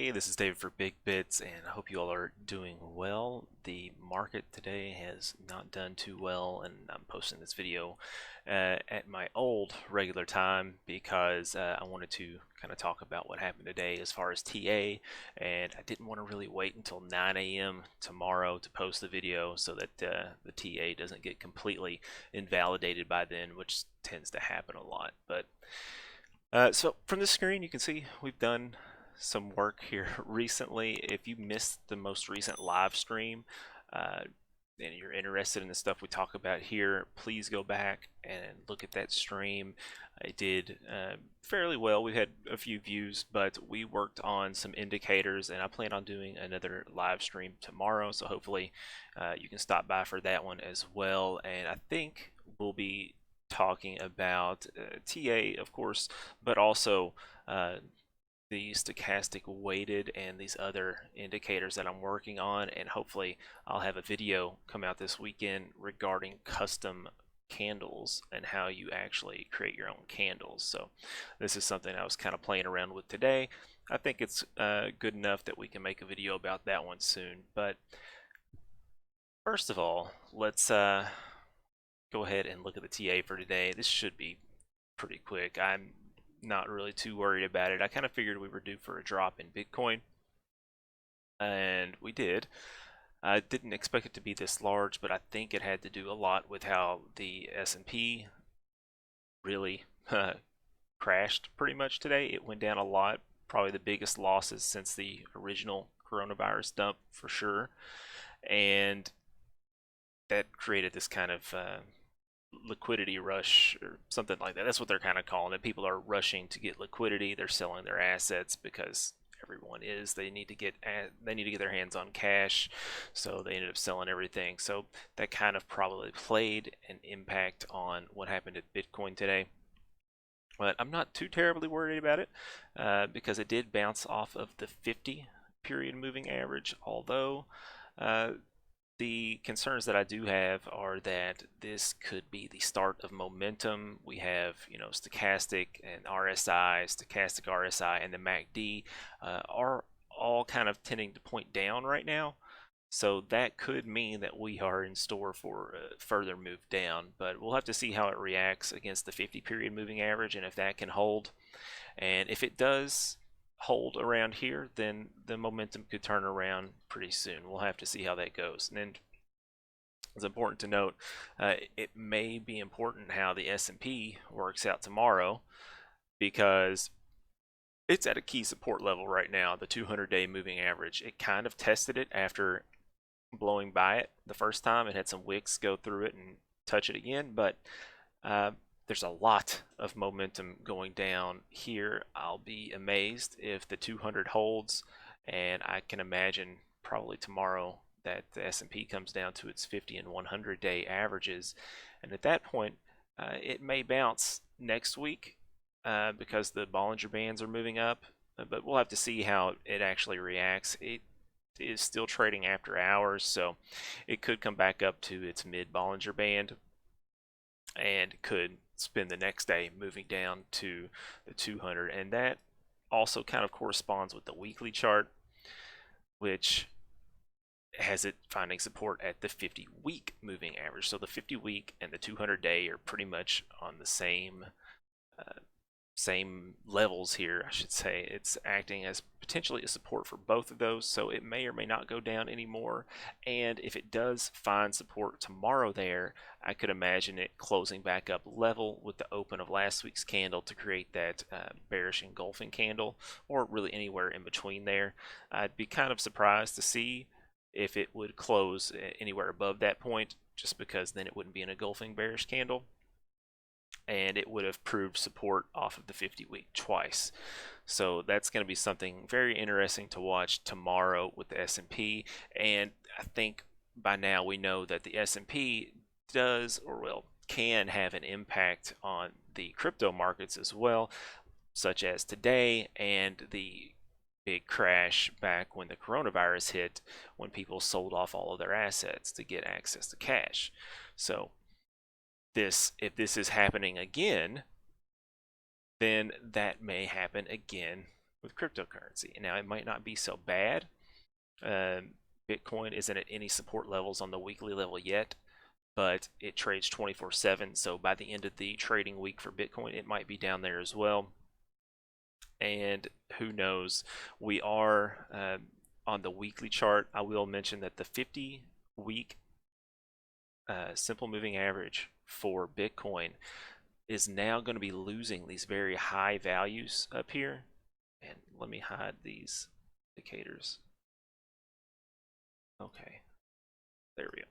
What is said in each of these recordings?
Hey, this is David for Big Bits, and I hope you all are doing well. The market today has not done too well, and I'm posting this video at my old regular time because I wanted to kind of talk about what happened today as far as TA, and I didn't want to really wait until 9 a.m. tomorrow to post the video so that the TA doesn't get completely invalidated by then, which tends to happen a lot. But so from the screen, you can see we've done some work here recently. If you missed the most recent live stream uh, and you're interested in the stuff we talk about here, please go back and look at that stream. It did fairly well. We had a few views, but we worked on some indicators, and I plan on doing another live stream tomorrow, so hopefully you can stop by for that one as well. And I think we'll be talking about TA, of course, but also the stochastic weighted and these other indicators that I'm working on, and hopefully I'll have a video come out this weekend regarding custom candles and how you actually create your own candles. So this is something I was kind of playing around with today. I think it's good enough that we can make a video about that one soon. But first of all, let's go ahead and look at the TA for today. This should be pretty quick. I'm not really too worried about it. I kind of figured we were due for a drop in Bitcoin, and we did. I didn't expect it to be this large, but I think it had to do a lot with how the S&P really crashed pretty much today. It went down a lot, probably the biggest losses since the original coronavirus dump for sure, and that created this kind of liquidity rush or something like that. That's what they're kind of calling it. People are rushing to get liquidity. They're selling their assets because everyone is. They need to get their hands on cash, so they ended up selling everything. So that kind of probably played an impact on what happened at Bitcoin today. But I'm not too terribly worried about it because it did bounce off of the 50 period moving average, although the concerns that I do have are that this could be the start of momentum. We have, stochastic and RSI, stochastic RSI, and the MACD are all kind of tending to point down right now. So that could mean that we are in store for a further move down, but we'll have to see how it reacts against the 50 period moving average and if that can hold. And if it does hold around here, then the momentum could turn around pretty soon. We'll have to see how that goes. And then it's important to note, it may be important how the S&P works out tomorrow because it's at a key support level right now, the 200-day moving average. It kind of tested it after blowing by it the first time. It had some wicks go through it and touch it again, but there's a lot of momentum going down here. I'll be amazed if the 200 holds, and I can imagine probably tomorrow that the S&P comes down to its 50 and 100-day averages, and at that point it may bounce next week because the Bollinger Bands are moving up, but we'll have to see how it actually reacts. It is still trading after hours, so it could come back up to its mid Bollinger Band and could spend the next day moving down to the 200, and that also kind of corresponds with the weekly chart, which has it finding support at the 50-week moving average. So the 50-week and the 200-day are pretty much on the same levels here, I should say. It's acting as potentially a support for both of those, so it may or may not go down anymore. And if it does find support tomorrow there, I could imagine it closing back up level with the open of last week's candle to create that bearish engulfing candle, or really anywhere in between there. I'd be kind of surprised to see if it would close anywhere above that point, just because then it wouldn't be an engulfing bearish candle, and it would have proved support off of the 50-week twice. So that's going to be something very interesting to watch tomorrow with the S&P. And I think by now we know that the S&P does, or can have an impact on the crypto markets as well, such as today and the big crash back when the coronavirus hit, when people sold off all of their assets to get access to cash. So if this is happening again, then that may happen again with cryptocurrency. And now it might not be so bad. Bitcoin isn't at any support levels on the weekly level yet, but it trades 24/7. So by the end of the trading week for Bitcoin, it might be down there as well. And who knows? We are on the weekly chart. I will mention that the 50-week simple moving average for Bitcoin is now going to be losing these very high values up here. And let me hide these indicators. Okay, there we go.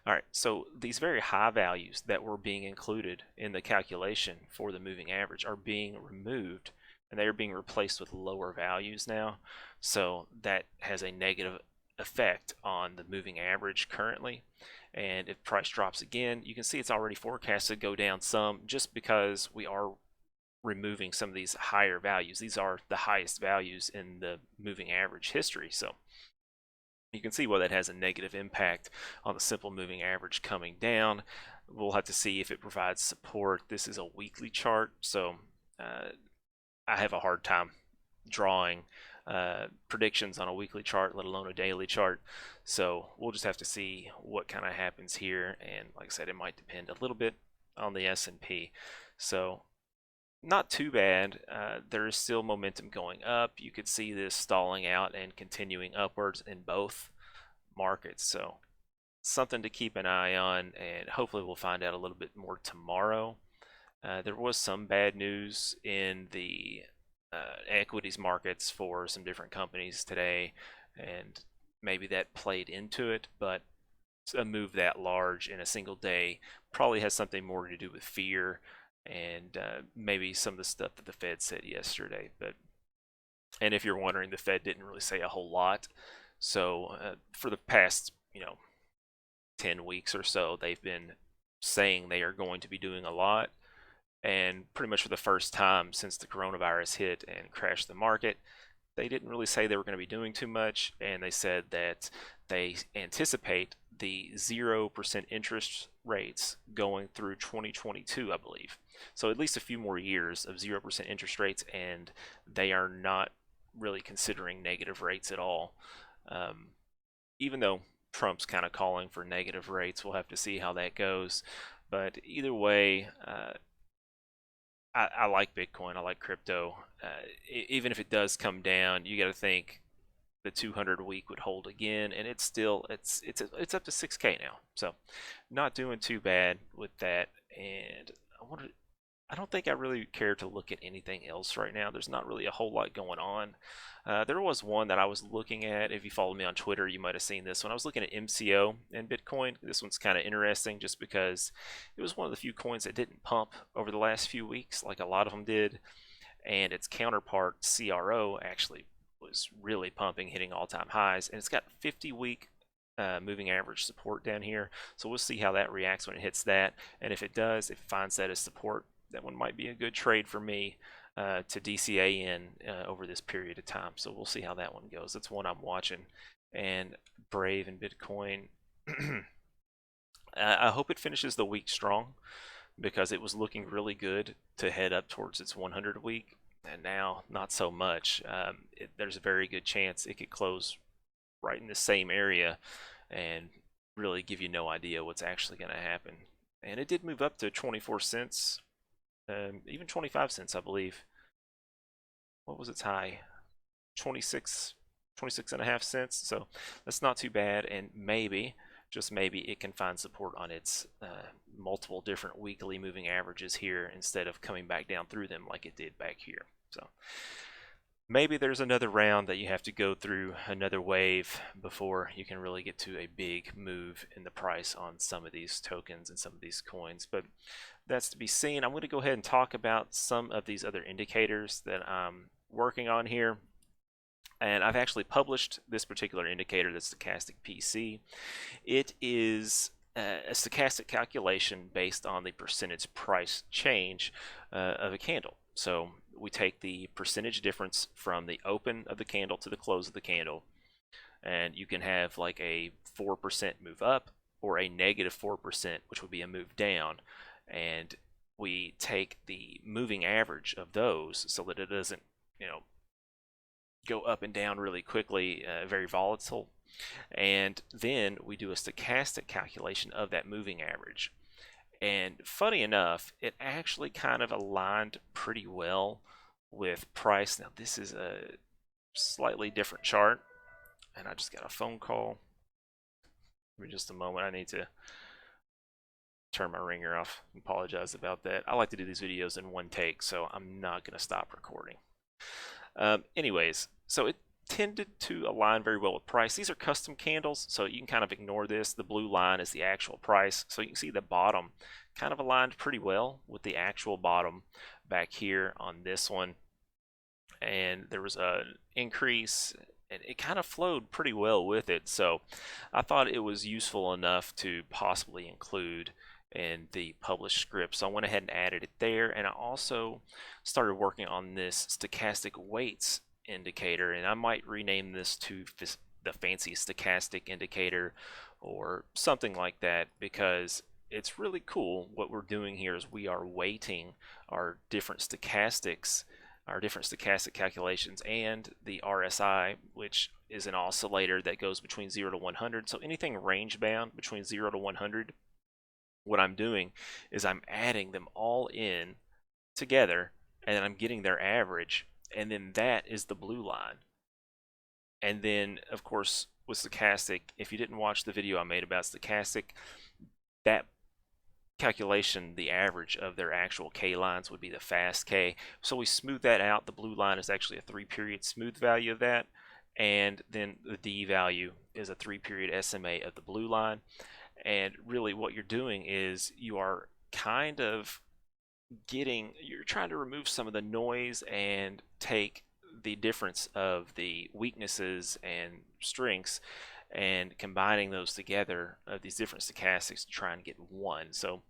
All right, so these very high values that were being included in the calculation for the moving average are being removed, and they are being replaced with lower values now. So that has a negative effect on the moving average currently. And if price drops again, you can see it's already forecasted to go down some just because we are removing some of these higher values. These are the highest values in the moving average history. So you can see why that has a negative impact on the simple moving average coming down. We'll have to see if it provides support. This is a weekly chart, so I have a hard time drawing predictions on a weekly chart, let alone a daily chart. So we'll just have to see what kind of happens here. And like I said, it might depend a little bit on the S&P. So not too bad. There is still momentum going up. You could see this stalling out and continuing upwards in both markets. So something to keep an eye on, and hopefully we'll find out a little bit more tomorrow. There was some bad news in the equities markets for some different companies today, and maybe that played into it, but a move that large in a single day probably has something more to do with fear and maybe some of the stuff that the Fed said yesterday. And if you're wondering, the Fed didn't really say a whole lot. So for the past 10 weeks or so, they've been saying they are going to be doing a lot. And pretty much for the first time since the coronavirus hit and crashed the market, they didn't really say they were going to be doing too much. And they said that they anticipate the 0% interest rates going through 2022, I believe. So at least a few more years of 0% interest rates, and they are not really considering negative rates at all. Even though Trump's kind of calling for negative rates, we'll have to see how that goes. But either way, I like Bitcoin. I like crypto. Even if it does come down, you got to think the 200 week would hold again, and it's still it's up to 6K now. So not doing too bad with that. And I don't think I really care to look at anything else right now. There's not really a whole lot going on. There was one that I was looking at. If you follow me on Twitter, you might have seen this one. I was looking at MCO and Bitcoin. This one's kind of interesting just because it was one of the few coins that didn't pump over the last few weeks like a lot of them did. And its counterpart, CRO, actually was really pumping, hitting all-time highs. And it's got 50-week moving average support down here. So we'll see how that reacts when it hits that. And if it does, if it finds that as support, that one might be a good trade for me to DCA in over this period of time. So we'll see how that one goes. That's one I'm watching. And Brave and Bitcoin, I hope it finishes the week strong because it was looking really good to head up towards its 100 week. And now, not so much. There's a very good chance it could close right in the same area and really give you no idea what's actually going to happen. And it did move up to 24 cents. Even 25 cents, I believe. What was its high? 26 and a half cents. So that's not too bad. And maybe, just maybe, it can find support on its multiple different weekly moving averages here instead of coming back down through them like it did back here. So maybe there's another round that you have to go through, another wave, before you can really get to a big move in the price on some of these tokens and some of these coins. But that's to be seen. I'm going to go ahead and talk about some of these other indicators that I'm working on here. And I've actually published this particular indicator, the stochastic PC. It is a stochastic calculation based on the percentage price change of a candle. So we take the percentage difference from the open of the candle to the close of the candle, and you can have like a 4% move up or a negative 4%, which would be a move down. And we take the moving average of those so that it doesn't, go up and down really quickly, very volatile. And then we do a stochastic calculation of that moving average. And funny enough, it actually kind of aligned pretty well with price. Now, this is a slightly different chart, and I just got a phone call. Give me just a moment. I need to turn my ringer off. Apologize about that. I like to do these videos in one take, so I'm not going to stop recording. Anyways, so it tended to align very well with price. These are custom candles, so you can kind of ignore this. The blue line is the actual price. So you can see the bottom kind of aligned pretty well with the actual bottom back here on this one. And there was an increase, and it kind of flowed pretty well with it. So I thought it was useful enough to possibly include in the published script. So I went ahead and added it there, and I also started working on this stochastic weights indicator, and I might rename this to the fancy stochastic indicator or something like that, because it's really cool. What we're doing here is we are weighting our different stochastic calculations and the RSI, which is an oscillator that goes between 0 to 100. So anything range bound between 0 to 100, what I'm doing is I'm adding them all in together, and I'm getting their average, and then that is the blue line. And then, of course, with stochastic, if you didn't watch the video I made about stochastic, that calculation, the average of their actual K lines would be the fast K. So we smooth that out. The blue line is actually a 3-period smooth value of that, and then the D value is a 3-period SMA of the blue line. And really what you're doing is you are kind of you're trying to remove some of the noise and take the difference of the weaknesses and strengths and combining those together of these different stochastics to try and get one. So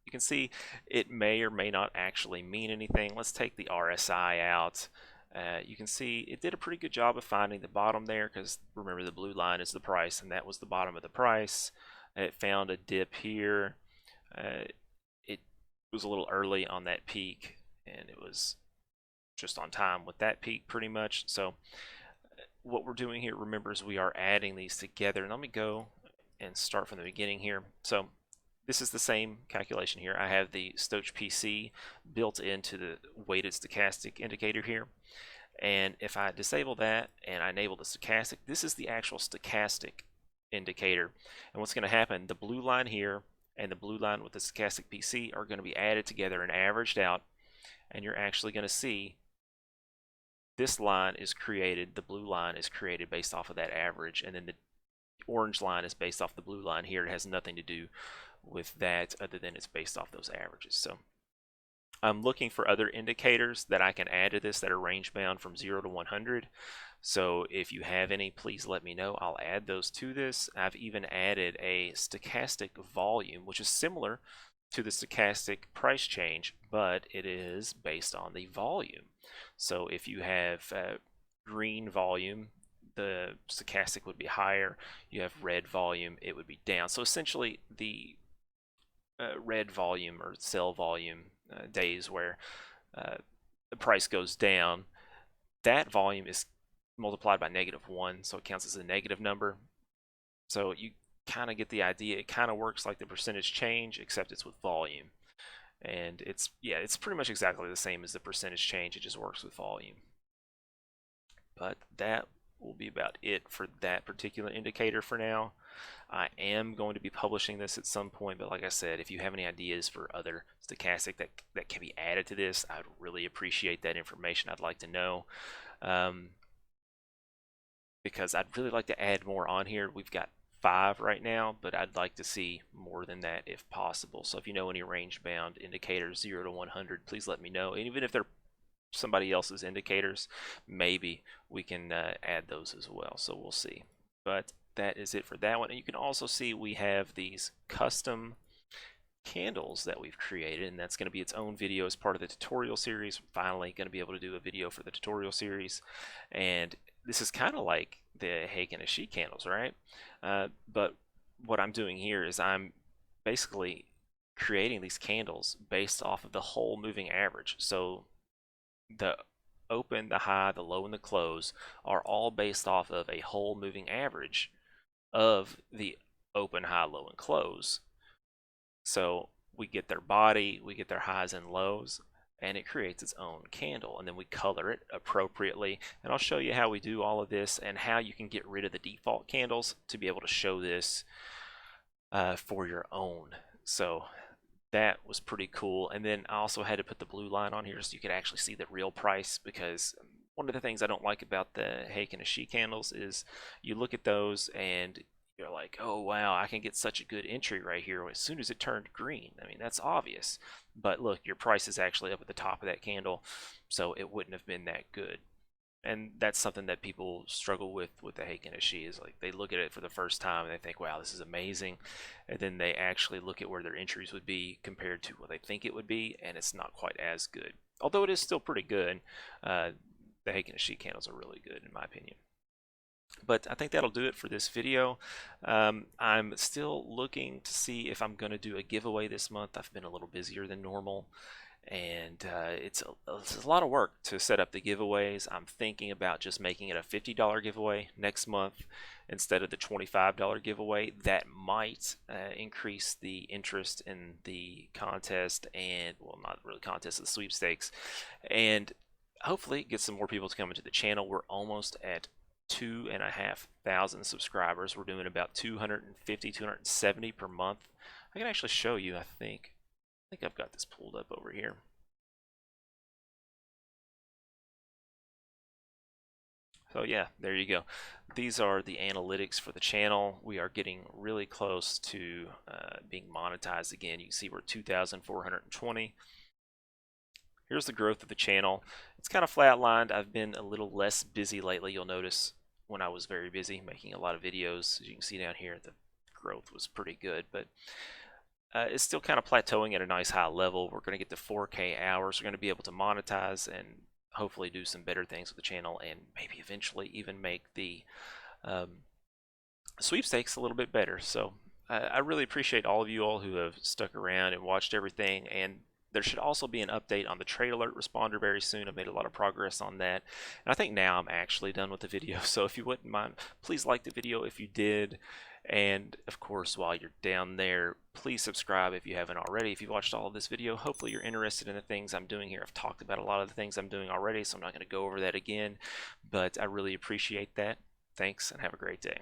you can see it may or may not actually mean anything. Let's take the RSI out. You can see it did a pretty good job of finding the bottom there, because remember, the blue line is the price, and that was the bottom of the price. It found a dip here. It was a little early on that peak, and it was just on time with that peak pretty much. So what we're doing here, remember, is we are adding these together. And let me go and start from the beginning here. So this is the same calculation here. I have the Stoch PC built into the weighted stochastic indicator here. And if I disable that and I enable the stochastic, this is the actual stochastic indicator. And what's going to happen, the blue line here and the blue line with the stochastic PC are going to be added together and averaged out. And you're actually going to see this line is created, the blue line is created based off of that average. And then the orange line is based off the blue line here. It has nothing to do with that other than it's based off those averages. So I'm looking for other indicators that I can add to this that are range bound from 0 to 100. So if you have any, please let me know. I'll add those to this. I've even added a stochastic volume, which is similar to the stochastic price change, but it is based on the volume. So if you have green volume, the stochastic would be higher. You have red volume, it would be down. So essentially the red volume or sell volume days where the price goes down, that volume is multiplied by -1, so it counts as a negative number. So you kind of get the idea. It kind of works like the percentage change, except it's with volume. And it's pretty much exactly the same as the percentage change. It just works with volume. But that will be about it for that particular indicator for now. I am going to be publishing this at some point, but like I said, if you have any ideas for other stochastic that can be added to this, I'd really appreciate that information. I'd like to know, because I'd really like to add more on here. We've got 5 right now, but I'd like to see more than that if possible. So if you know any range bound indicators 0 to 100, please let me know. And even if they're somebody else's indicators, maybe we can add those as well. So we'll see. But that is it for that one. And you can also see we have these custom candles that we've created, and that's going to be its own video as part of the tutorial series. Finally going to be able to do a video for the tutorial series. And this is kind of like the Hake and Ashik candles, right? But what I'm doing here is I'm basically creating these candles based off of the whole moving average. So the open, the high, the low, and the close are all based off of a whole moving average of the open, high, low, and close. So we get their body, we get their highs and lows, and it creates its own candle, and then we color it appropriately. And I'll show you how we do all of this and how you can get rid of the default candles to be able to show this for your own. So that was pretty cool. And then I also had to put the blue line on here so you could actually see the real price, because one of the things I don't like about the Heikin and Ashi candles is you look at those and you're like, oh wow, I can get such a good entry right here as soon as it turned green. I mean, that's obvious. But look, your price is actually up at the top of that candle, so it wouldn't have been that good. And that's something that people struggle with the Heikin Ashi, is like they look at it for the first time and they think, wow, this is amazing, and then they actually look at where their entries would be compared to what they think it would be, and it's not quite as good, although it is still pretty good. The Heikin Ashi candles are really good in my opinion. But I think that'll do it for this video. I'm still looking to see if I'm going to do a giveaway this month. I've been a little busier than normal, and it's a lot of work to set up the giveaways. I'm thinking about just making it a $50 giveaway next month instead of the $25 giveaway. That might increase the interest in the contest, and well, not really contest, the sweepstakes, and hopefully get some more people to come into the channel. We're almost at 2,500 subscribers. We're doing about 250, 270 per month. I can actually show you, I think I've got this pulled up over here. So yeah, there you go. These are the analytics for the channel. We are getting really close to being monetized again. You can see we're 2,420. Here's the growth of the channel. It's kind of flatlined. I've been a little less busy lately. You'll notice when I was very busy making a lot of videos, as you can see down here, the growth was pretty good, but it's still kind of plateauing at a nice high level. We're going to get to 4K hours. We're going to be able to monetize and hopefully do some better things with the channel, and maybe eventually even make the sweepstakes a little bit better. So I really appreciate all of you all who have stuck around and watched everything, and there should also be an update on the trade alert responder very soon. I've made a lot of progress on that, and I think now I'm actually done with the video. So if you wouldn't mind, please like the video if you did, and of course while you're down there, please subscribe if you haven't already. If you've watched all of this video, hopefully you're interested in the things I'm doing here. I've talked about a lot of the things I'm doing already, so I'm not going to go over that again, but I really appreciate that. Thanks, and have a great day.